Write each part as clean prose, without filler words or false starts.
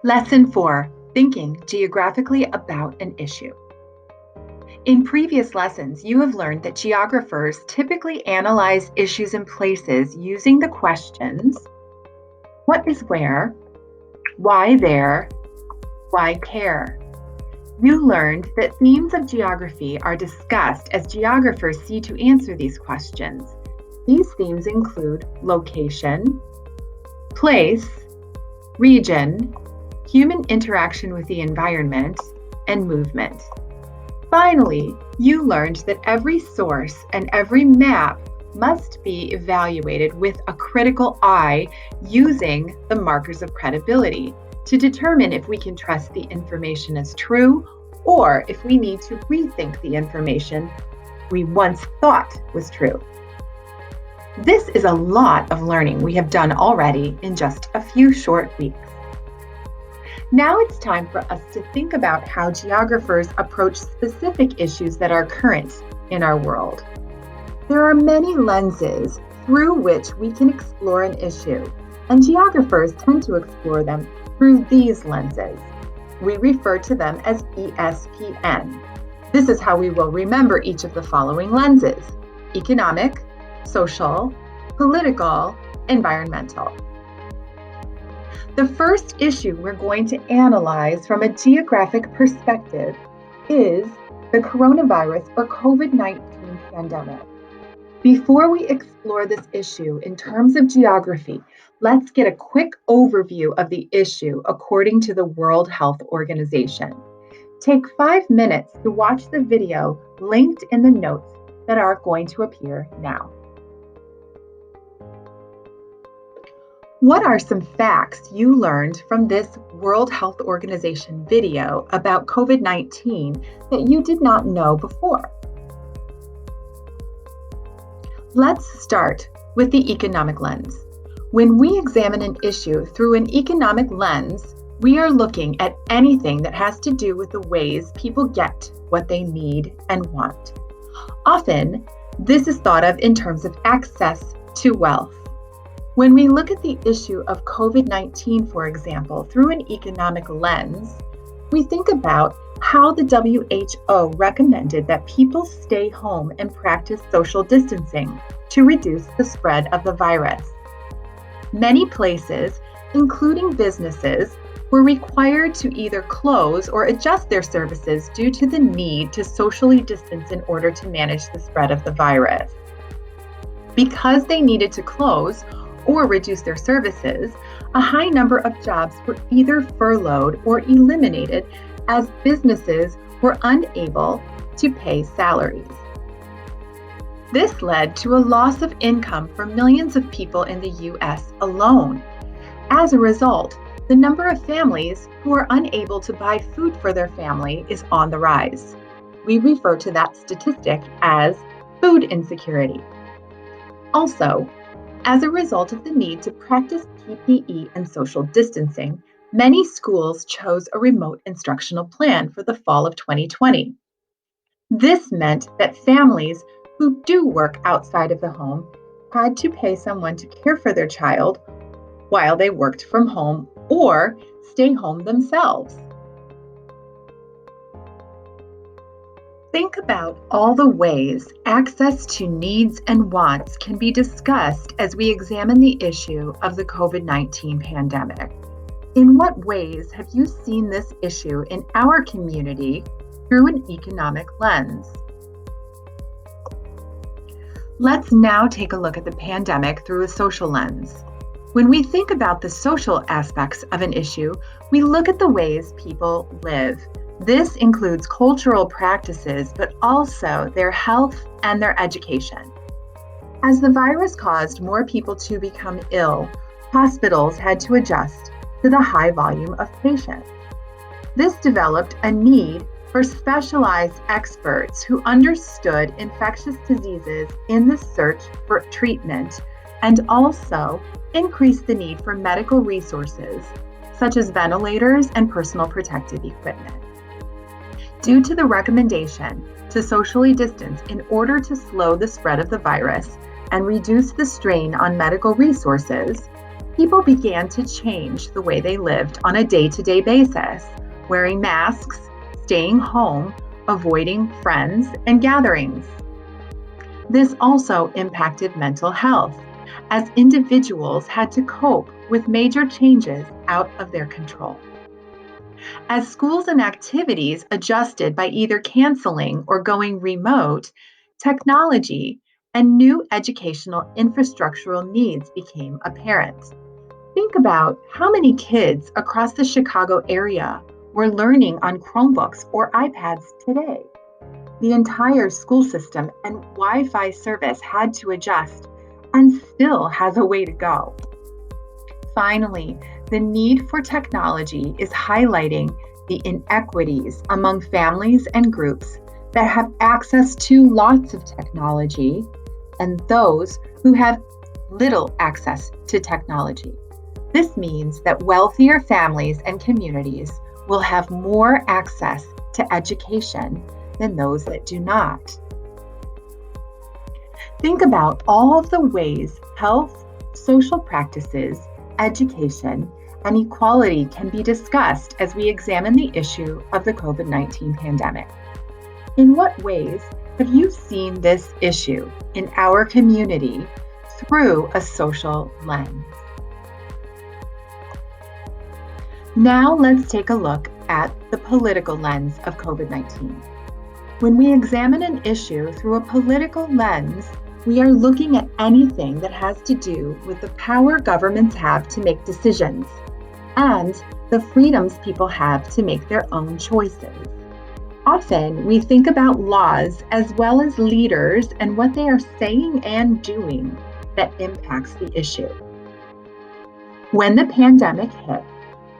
Lesson 4, Thinking Geographically About an Issue. In previous lessons, you have learned that geographers typically analyze issues and places using the questions, what is where, why there, why care? You learned that themes of geography are discussed as geographers see to answer these questions. These themes include location, place, region, human interaction with the environment, and movement. Finally, you learned that every source and every map must be evaluated with a critical eye using the markers of credibility to determine if we can trust the information as true or if we need to rethink the information we once thought was true. This is a lot of learning we have done already in just a few short weeks. Now it's time for us to think about how geographers approach specific issues that are current in our world. There are many lenses through which we can explore an issue, and geographers tend to explore them through these lenses. We refer to them as ESPN. This is how we will remember each of the following lenses: economic, social, political, environmental. The first issue we're going to analyze from a geographic perspective is the coronavirus or COVID-19 pandemic. Before we explore this issue in terms of geography, let's get a quick overview of the issue according to the World Health Organization. Take 5 minutes to watch the video linked in the notes that are going to appear now. What are some facts you learned from this World Health Organization video about COVID-19 that you did not know before? Let's start with the economic lens. When we examine an issue through an economic lens, we are looking at anything that has to do with the ways people get what they need and want. Often, this is thought of in terms of access to wealth. When we look at the issue of COVID-19, for example, through an economic lens, we think about how the WHO recommended that people stay home and practice social distancing to reduce the spread of the virus. Many places, including businesses, were required to either close or adjust their services due to the need to socially distance in order to manage the spread of the virus. Because they needed to close or reduce their services, a high number of jobs were either furloughed or eliminated as businesses were unable to pay salaries. This led to a loss of income for millions of people in the US alone. As a result, the number of families who are unable to buy food for their family is on the rise. We refer to that statistic as food insecurity. Also, as a result of the need to practice PPE and social distancing, many schools chose a remote instructional plan for the fall of 2020. This meant that families who do work outside of the home had to pay someone to care for their child while they worked from home or stay home themselves. Think about all the ways access to needs and wants can be discussed as we examine the issue of the COVID-19 pandemic. In what ways have you seen this issue in our community through an economic lens? Let's now take a look at the pandemic through a social lens. When we think about the social aspects of an issue, we look at the ways people live. This includes cultural practices, but also their health and their education. As the virus caused more people to become ill, hospitals had to adjust to the high volume of patients. This developed a need for specialized experts who understood infectious diseases in the search for treatment and also increased the need for medical resources such as ventilators and personal protective equipment. Due to the recommendation to socially distance in order to slow the spread of the virus and reduce the strain on medical resources, people began to change the way they lived on a day-to-day basis, wearing masks, staying home, avoiding friends and gatherings. This also impacted mental health, as individuals had to cope with major changes out of their control. As schools and activities adjusted by either canceling or going remote, technology and new educational infrastructural needs became apparent. Think about how many kids across the Chicago area were learning on Chromebooks or iPads today. The entire school system and Wi-Fi service had to adjust and still has a way to go. Finally, the need for technology is highlighting the inequities among families and groups that have access to lots of technology and those who have little access to technology. This means that wealthier families and communities will have more access to education than those that do not. Think about all of the ways health, social practices, education, and equality can be discussed as we examine the issue of the COVID-19 pandemic. In what ways have you seen this issue in our community through a social lens? Now let's take a look at the political lens of COVID-19. When we examine an issue through a political lens, we are looking at anything that has to do with the power governments have to make decisions and the freedoms people have to make their own choices. Often, we think about laws as well as leaders and what they are saying and doing that impacts the issue. When the pandemic hit,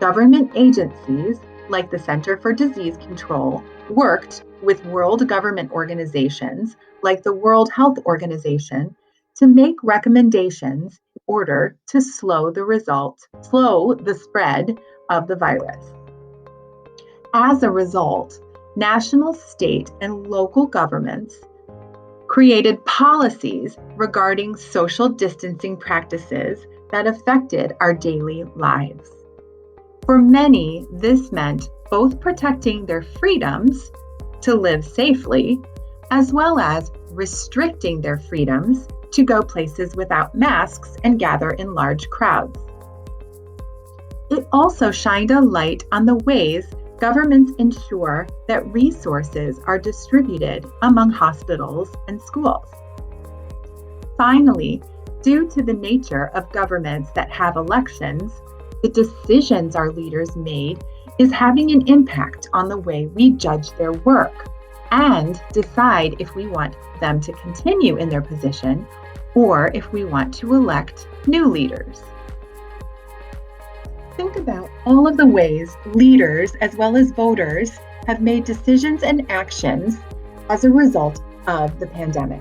government agencies like the Center for Disease Control worked with world government organizations like the World Health Organization to make recommendations in order to slow the spread of the virus. As a result, national, state, and local governments created policies regarding social distancing practices that affected our daily lives. For many, this meant both protecting their freedoms to live safely, as well as restricting their freedoms to go places without masks and gather in large crowds. It also shined a light on the ways governments ensure that resources are distributed among hospitals and schools. Finally, due to the nature of governments that have elections, the decisions our leaders made is having an impact on the way we judge their work and decide if we want them to continue in their position or if we want to elect new leaders. Think about all of the ways leaders as well as voters have made decisions and actions as a result of the pandemic.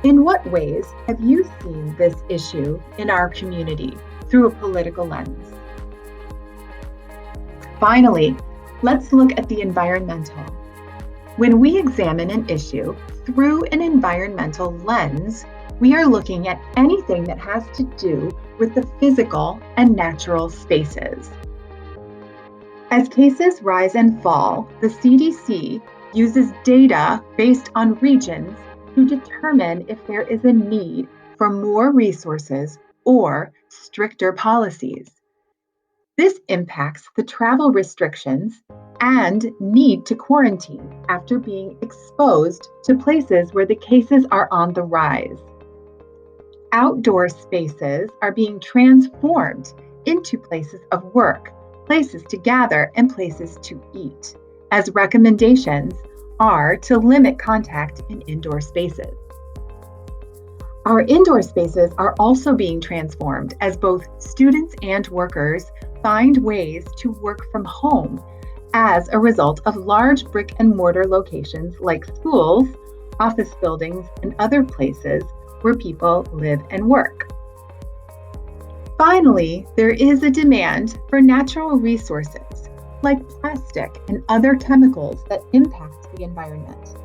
In what ways have you seen this issue in our community through a political lens? Finally, let's look at the environmental. When we examine an issue through an environmental lens, we are looking at anything that has to do with the physical and natural spaces. As cases rise and fall, the CDC uses data based on regions to determine if there is a need for more resources or stricter policies. This impacts the travel restrictions and need to quarantine after being exposed to places where the cases are on the rise. Outdoor spaces are being transformed into places of work, places to gather, and places to eat, as recommendations are to limit contact in indoor spaces. Our indoor spaces are also being transformed as both students and workers find ways to work from home as a result of large brick and mortar locations like schools, office buildings, and other places where people live and work. Finally, there is a demand for natural resources like plastic and other chemicals that impact the environment.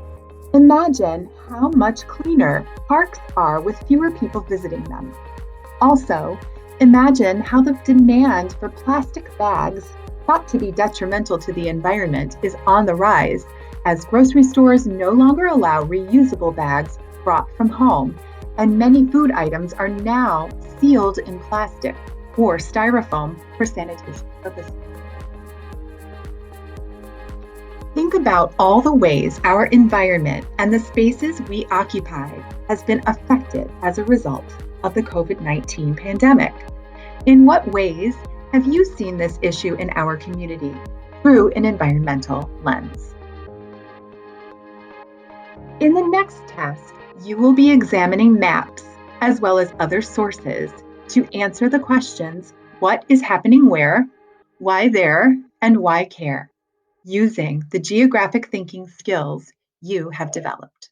Imagine how much cleaner parks are with fewer people visiting them. Also, Imagine how the demand for plastic bags, thought to be detrimental to the environment, is on the rise as grocery stores no longer allow reusable bags brought from home, and many food items are now sealed in plastic or styrofoam for sanitation purposes. Think about all the ways our environment and the spaces we occupy has been affected as a result of the COVID-19 pandemic. In what ways have you seen this issue in our community through an environmental lens? In the next test, you will be examining maps as well as other sources to answer the questions: what is happening where, why there, and why care, using the geographic thinking skills you have developed.